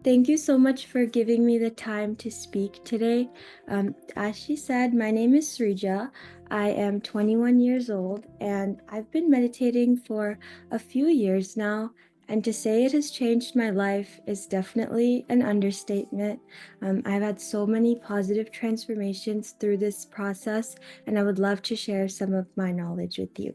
Thank you so much for giving me the time to speak today. As she said, my name is Sreeja. I am 21 years old and I've been meditating for a few years now. And to say it has changed my life is definitely an understatement. I've had so many positive transformations through this process, and I would love to share some of my knowledge with you.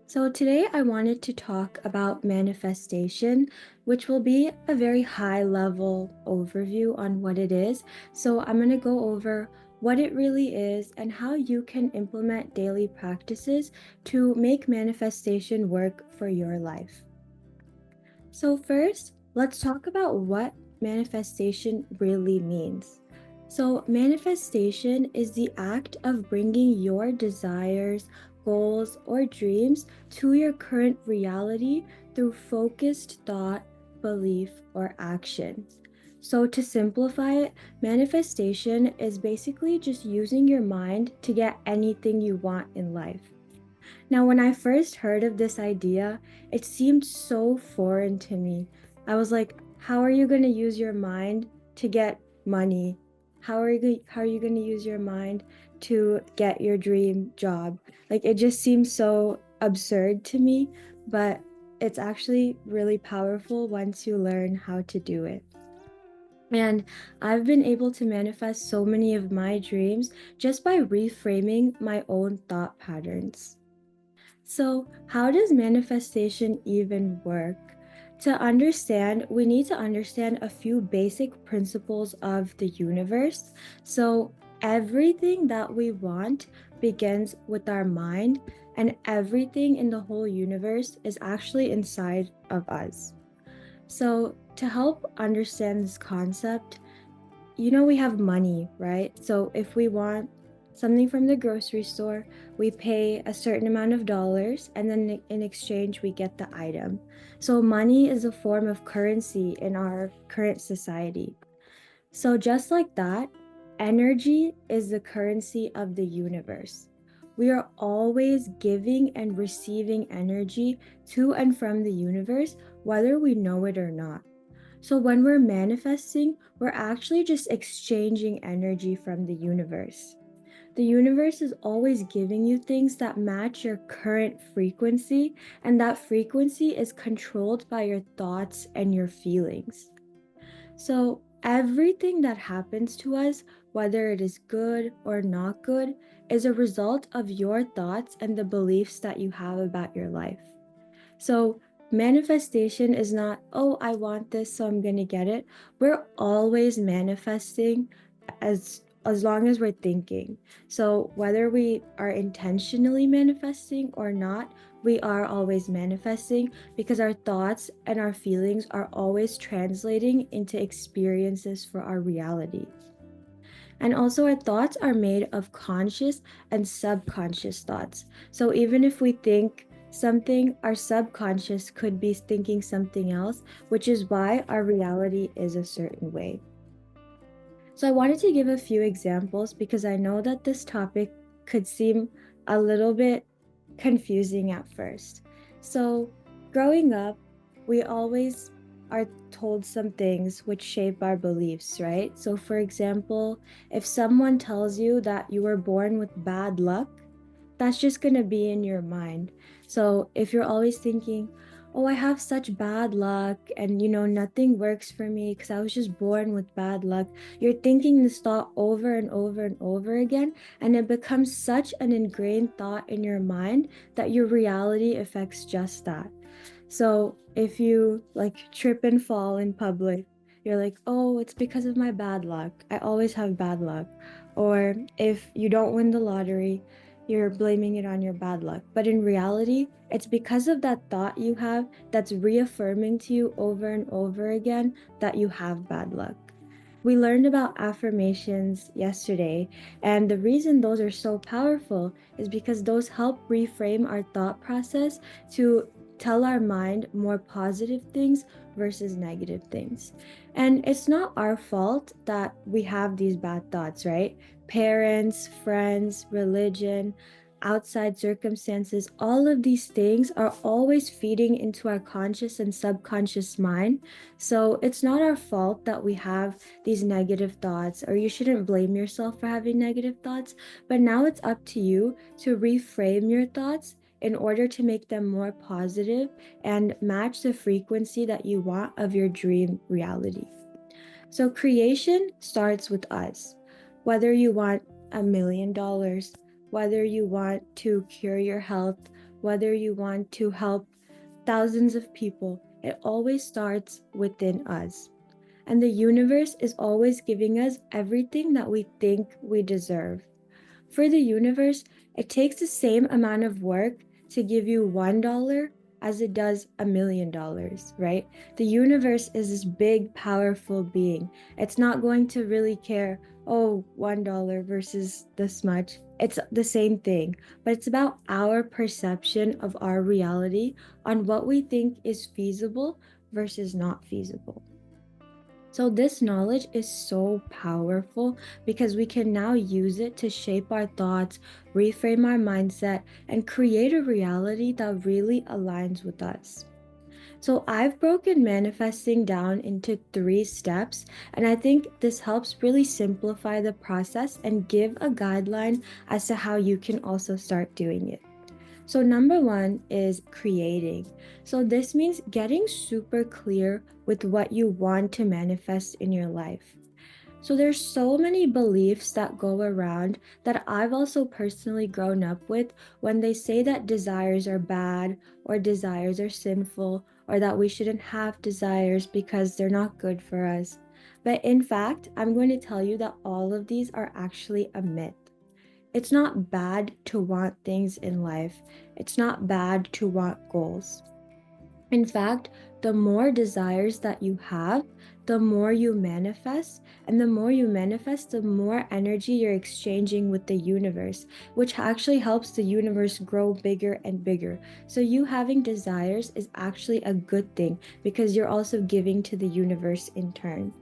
So, today I wanted to talk about manifestation, which will be a very high level overview on what it is. So, I'm going to go over what it really is and how you can implement daily practices to make manifestation work for your life. So, first, let's talk about what manifestation really means. So, manifestation is the act of bringing your desires, goals, or dreams to your current reality through focused thought, belief, or actions. So, to simplify it, manifestation is basically just using your mind to get anything you want in life. Now, when I first heard of this idea, it seemed so foreign to me. I was like, how are you going to use your mind to get money? How are you going to use your mind to get your dream job? Like it just seems so absurd to me, but it's actually really powerful once you learn how to do it. And I've been able to manifest so many of my dreams just by reframing my own thought patterns. So, how does manifestation even work? To understand, we need to understand a few basic principles of the universe. So, everything that we want begins with our mind, and everything in the whole universe is actually inside of us. So, to help understand this concept, we have money, right? So if we want something from the grocery store, we pay a certain amount of dollars and then in exchange we get the item. So money is a form of currency in our current society. So just like that, energy is the currency of the universe. We are always giving and receiving energy to and from the universe, whether we know it or not. So when we're manifesting, we're actually just exchanging energy from the universe. The universe is always giving you things that match your current frequency, and that frequency is controlled by your thoughts and your feelings. So everything that happens to us, whether it is good or not good, is a result of your thoughts and the beliefs that you have about your life. So manifestation is not, oh, I want this, so I'm going to get it. We're always manifesting as long as we're thinking. So whether we are intentionally manifesting or not, we are always manifesting because our thoughts and our feelings are always translating into experiences for our reality. And also, our thoughts are made of conscious and subconscious thoughts. So, even if we think something, our subconscious could be thinking something else, which is why our reality is a certain way. So, I wanted to give a few examples because I know that this topic could seem a little bit confusing at first. So, growing up, we always are told some things which shape our beliefs, right? So, for example, if someone tells you that you were born with bad luck, that's just going to be in your mind. So, if you're always thinking, oh, I have such bad luck and nothing works for me because I was just born with bad luck, you're thinking this thought over and over and over again, and it becomes such an ingrained thought in your mind that your reality affects just that. So if you like trip and fall in public, you're like, oh, it's because of my bad luck. I always have bad luck. Or if you don't win the lottery, you're blaming it on your bad luck. But in reality, it's because of that thought you have that's reaffirming to you over and over again that you have bad luck. We learned about affirmations yesterday, and the reason those are so powerful is because those help reframe our thought process to tell our mind more positive things versus negative things. And it's not our fault that we have these bad thoughts, right? Parents, friends, religion, outside circumstances, all of these things are always feeding into our conscious and subconscious mind. So it's not our fault that we have these negative thoughts, or you shouldn't blame yourself for having negative thoughts. But now it's up to you to reframe your thoughts in order to make them more positive and match the frequency that you want of your dream reality. So creation starts with us. Whether you want $1 million, whether you want to cure your health, whether you want to help thousands of people, it always starts within us. And the universe is always giving us everything that we think we deserve. For the universe, it takes the same amount of work to give you $1 as it does $1 million, right? The universe is this big, powerful being. It's not going to really care, oh, $1 versus this much. It's the same thing, but it's about our perception of our reality on what we think is feasible versus not feasible. So this knowledge is so powerful because we can now use it to shape our thoughts, reframe our mindset, and create a reality that really aligns with us. So I've broken manifesting down into 3 steps, and I think this helps really simplify the process and give a guideline as to how you can also start doing it. So number 1 is creating. So this means getting super clear with what you want to manifest in your life. So there's so many beliefs that go around that I've also personally grown up with when they say that desires are bad or desires are sinful or that we shouldn't have desires because they're not good for us. But in fact, I'm going to tell you that all of these are actually a myth. It's not bad to want things in life. It's not bad to want goals. In fact, the more desires that you have, the more you manifest, and the more you manifest, the more energy you're exchanging with the universe, which actually helps the universe grow bigger and bigger. So you having desires is actually a good thing because you're also giving to the universe in turn.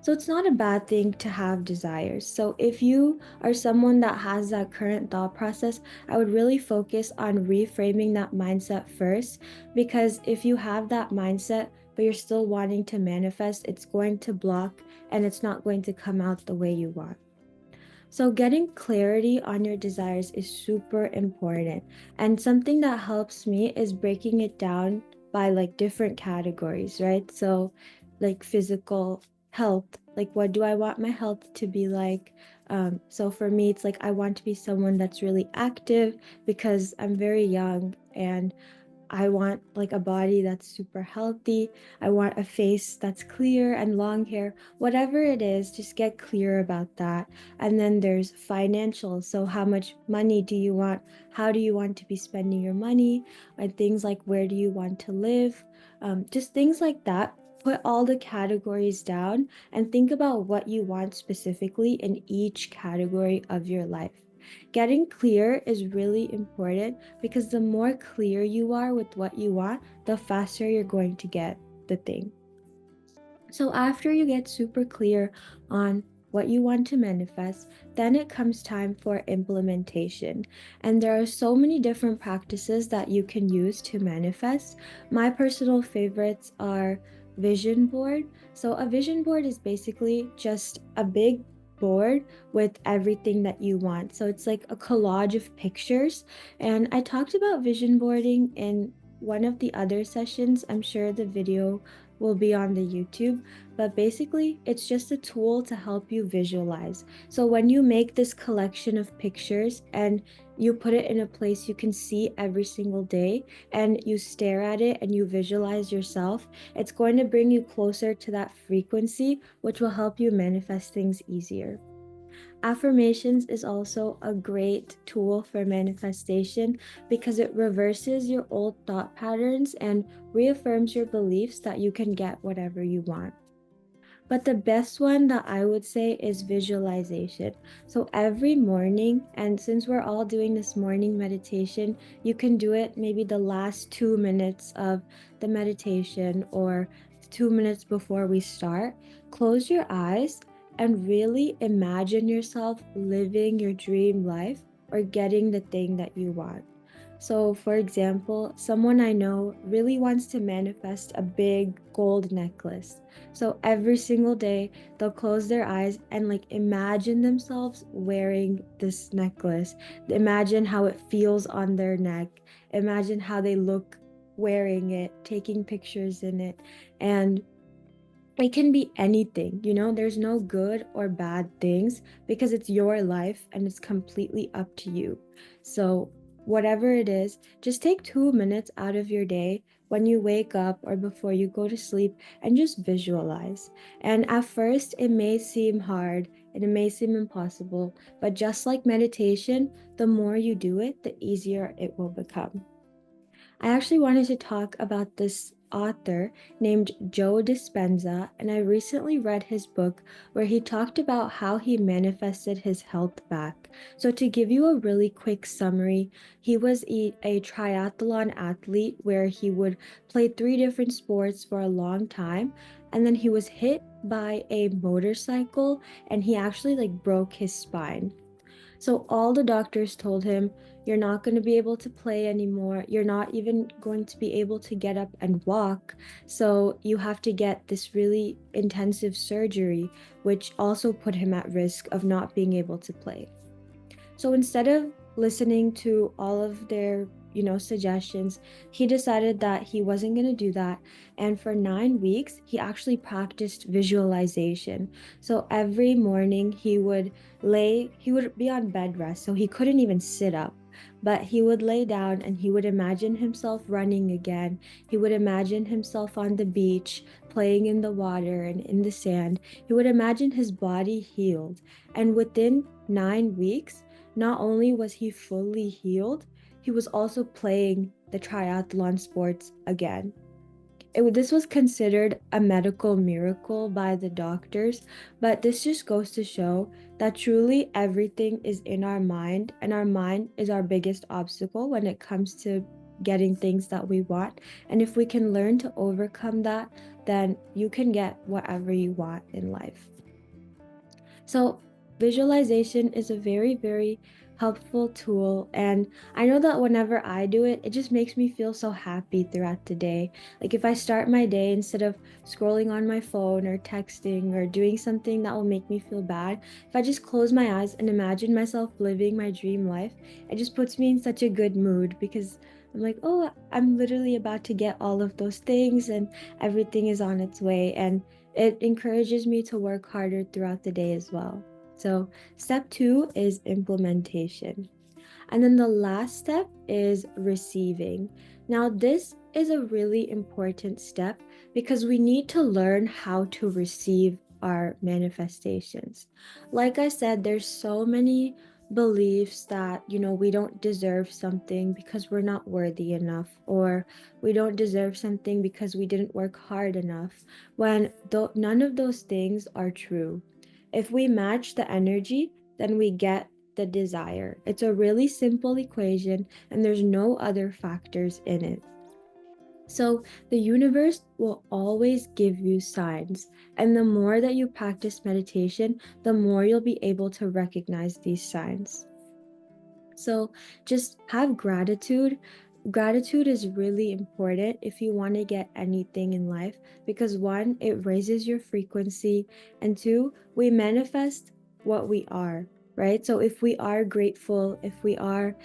So it's not a bad thing to have desires. So if you are someone that has that current thought process, I would really focus on reframing that mindset first, because if you have that mindset, but you're still wanting to manifest, it's going to block and it's not going to come out the way you want. So getting clarity on your desires is super important. And something that helps me is breaking it down by like different categories, right? So like physical health, like what do I want my health to be like? So for me, it's like I want to be someone that's really active because I'm very young and I want like a body that's super healthy. I want a face that's clear and long hair. Whatever it is, just get clear about that. And then there's financial. So how much money do you want? How do you want to be spending your money? And things like where do you want to live? Just things like that. Put all the categories down and think about what you want specifically in each category of your life. Getting clear is really important because the more clear you are with what you want, the faster you're going to get the thing. So after you get super clear on what you want to manifest, then it comes time for implementation. And there are so many different practices that you can use to manifest. My personal favorites are vision board. So a vision board is basically just a big board with everything that you want. So it's like a collage of pictures. And I talked about vision boarding in one of the other sessions. I'm sure the video will be on the YouTube, but basically it's just a tool to help you visualize. So when you make this collection of pictures and you put it in a place you can see every single day and you stare at it and you visualize yourself, it's going to bring you closer to that frequency, which will help you manifest things easier. Affirmations is also a great tool for manifestation because it reverses your old thought patterns and reaffirms your beliefs that you can get whatever you want. But the best one that I would say is visualization. So every morning, and since we're all doing this morning meditation, you can do it maybe the last 2 minutes of the meditation or 2 minutes before we start. Close your eyes and really imagine yourself living your dream life or getting the thing that you want. So, for example, someone I know really wants to manifest a big gold necklace. So, every single day, they'll close their eyes and like imagine themselves wearing this necklace. Imagine how it feels on their neck. Imagine how they look wearing it, taking pictures in it. And it can be anything, there's no good or bad things because it's your life and it's completely up to you. So, whatever it is, just take 2 minutes out of your day when you wake up or before you go to sleep and just visualize. And at first, it may seem hard and it may seem impossible, but just like meditation, the more you do it, the easier it will become. I actually wanted to talk about this author named Joe Dispenza, and I recently read his book where he talked about how he manifested his health back. So, to give you a really quick summary, he was a triathlon athlete where he would play 3 different sports for a long time, and then he was hit by a motorcycle and he actually like broke his spine. So all the doctors told him, you're not going to be able to play anymore. You're not even going to be able to get up and walk. So you have to get this really intensive surgery, which also put him at risk of not being able to play. So instead of listening to all of their, suggestions, he decided that he wasn't going to do that. And for 9 weeks, he actually practiced visualization. So every morning he would be on bed rest. So he couldn't even sit up, but he would lay down and he would imagine himself running again. He would imagine himself on the beach, playing in the water and in the sand. He would imagine his body healed. And within 9 weeks, not only was he fully healed, he was also playing the triathlon sports again. This was considered a medical miracle by the doctors, but this just goes to show that truly everything is in our mind, and our mind is our biggest obstacle when it comes to getting things that we want. And if we can learn to overcome that, then you can get whatever you want in life. So, visualization is a very, very helpful tool. And I know that whenever I do it, it just makes me feel so happy throughout the day. Like if I start my day instead of scrolling on my phone or texting or doing something that will make me feel bad, if I just close my eyes and imagine myself living my dream life, it just puts me in such a good mood because I'm like, oh, I'm literally about to get all of those things and everything is on its way. And it encourages me to work harder throughout the day as well. So, step 2 is implementation. And then the last step is receiving. Now, this is a really important step because we need to learn how to receive our manifestations. Like I said, there's so many beliefs that, we don't deserve something because we're not worthy enough, or we don't deserve something because we didn't work hard enough, when none of those things are true. If we match the energy, then we get the desire. It's a really simple equation and there's no other factors in it. So the universe will always give you signs. And the more that you practice meditation, the more you'll be able to recognize these signs. So just have gratitude. Gratitude is really important if you want to get anything in life because one, it raises your frequency, and two, we manifest what we are, right? So if we are grateful, if we are,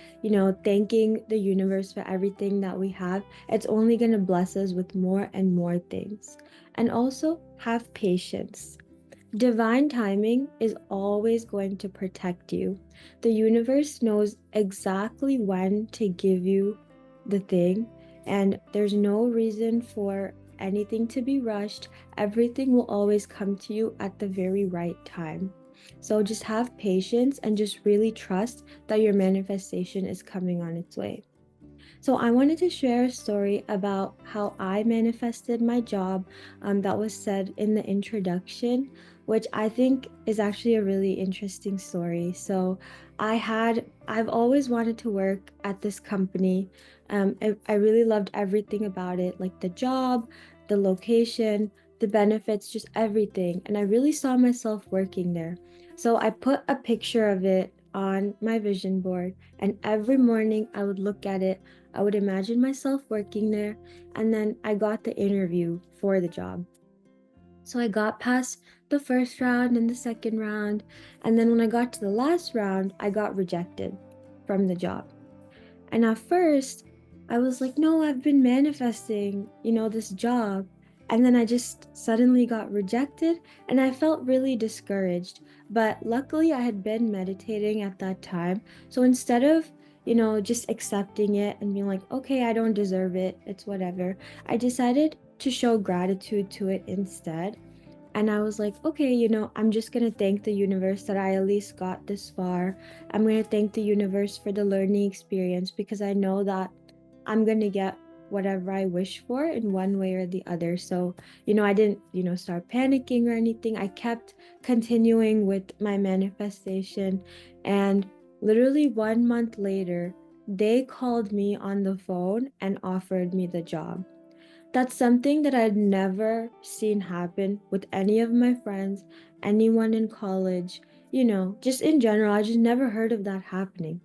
thanking the universe for everything that we have, it's only going to bless us with more and more things. And also have patience. Divine timing is always going to protect you. The universe knows exactly when to give you the thing, and there's no reason for anything to be rushed. Everything will always come to you at the very right time. So just have patience and just really trust that your manifestation is coming on its way. So I wanted to share a story about how I manifested my job that was said in the introduction, which I think is actually a really interesting story. So I've always wanted to work at this company. I really loved everything about it, like the job, the location, the benefits, just everything. And I really saw myself working there. So I put a picture of it on my vision board, and every morning I would look at it. I would imagine myself working there, and then I got the interview for the job. So I got past the first round and the second round, and then when I got to the last round, I got rejected from the job. And at first, I was like, no, I've been manifesting, this job. And then I just suddenly got rejected and I felt really discouraged. But luckily, I had been meditating at that time. So instead of, just accepting it and being like, okay, I don't deserve it, it's whatever, I decided to show gratitude to it instead. And I was like, okay, I'm just going to thank the universe that I at least got this far. I'm going to thank the universe for the learning experience because I know that I'm going to get whatever I wish for in one way or the other. So, I didn't, start panicking or anything. I kept continuing with my manifestation. And literally 1 month later, they called me on the phone and offered me the job. That's something that I'd never seen happen with any of my friends, anyone in college, just in general. I just never heard of that happening.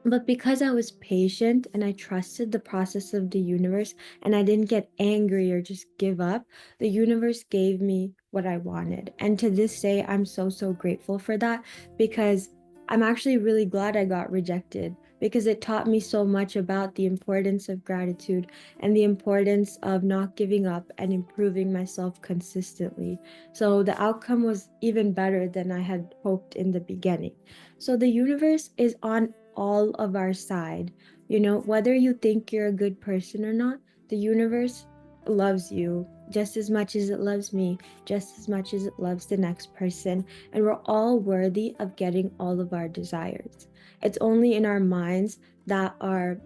But because I was patient and I trusted the process of the universe and I didn't get angry or just give up, the universe gave me what I wanted. And to this day, I'm so, so grateful for that because I'm actually really glad I got rejected because it taught me so much about the importance of gratitude and the importance of not giving up and improving myself consistently. So the outcome was even better than I had hoped in the beginning. So the universe is on all of our side. Whether you think you're a good person or not, the universe loves you just as much as it loves me, just as much as it loves the next person. And we're all worthy of getting all of our desires. It's only in our minds that are,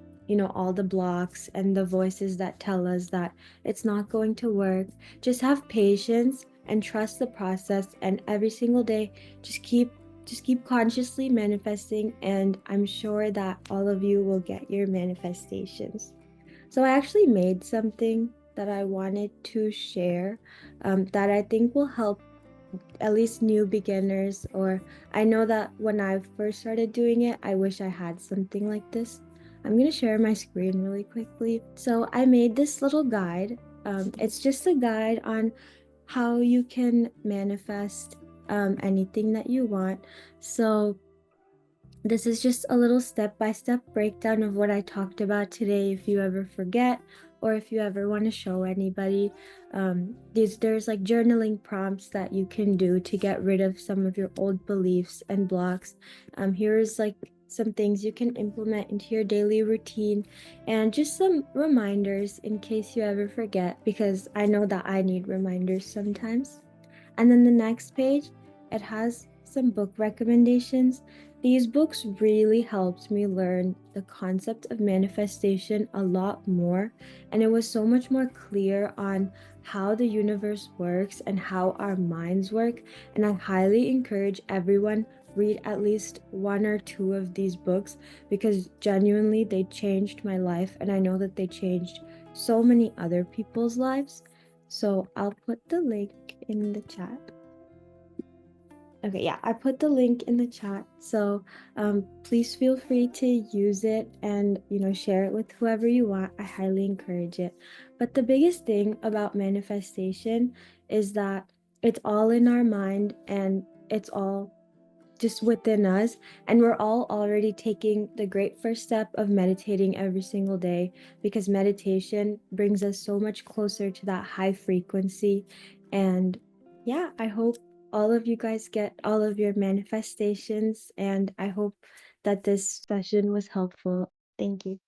all the blocks and the voices that tell us that it's not going to work. Just have patience and trust the process. And every single day, just keep consciously manifesting, and I'm sure that all of you will get your manifestations. So I actually made something that I wanted to share, that I think will help at least new beginners, or I know that when I first started doing it, I wish I had something like this. I'm going to share my screen really quickly. So I made this little guide. It's just a guide on how you can manifest anything that you want. So this is just a little step-by-step breakdown of what I talked about today. If you ever forget or if you ever want to show anybody, there's like journaling prompts that you can do to get rid of some of your old beliefs and blocks. Here's like some things you can implement into your daily routine and just some reminders in case you ever forget, because I know that I need reminders sometimes. And then the next page, it has some book recommendations. These books really helped me learn the concept of manifestation a lot more, and it was so much more clear on how the universe works and how our minds work. And I highly encourage everyone read at least one or two of these books because genuinely they changed my life, and I know that they changed so many other people's lives. So I'll put the link in the chat. Okay, yeah, I put the link in the chat. So please feel free to use it and, share it with whoever you want. I highly encourage it. But the biggest thing about manifestation is that it's all in our mind and it's all just within us, and we're all already taking the great first step of meditating every single day, because meditation brings us so much closer to that high frequency. And yeah, I hope all of you guys get all of your manifestations, and I hope that this session was helpful. Thank you.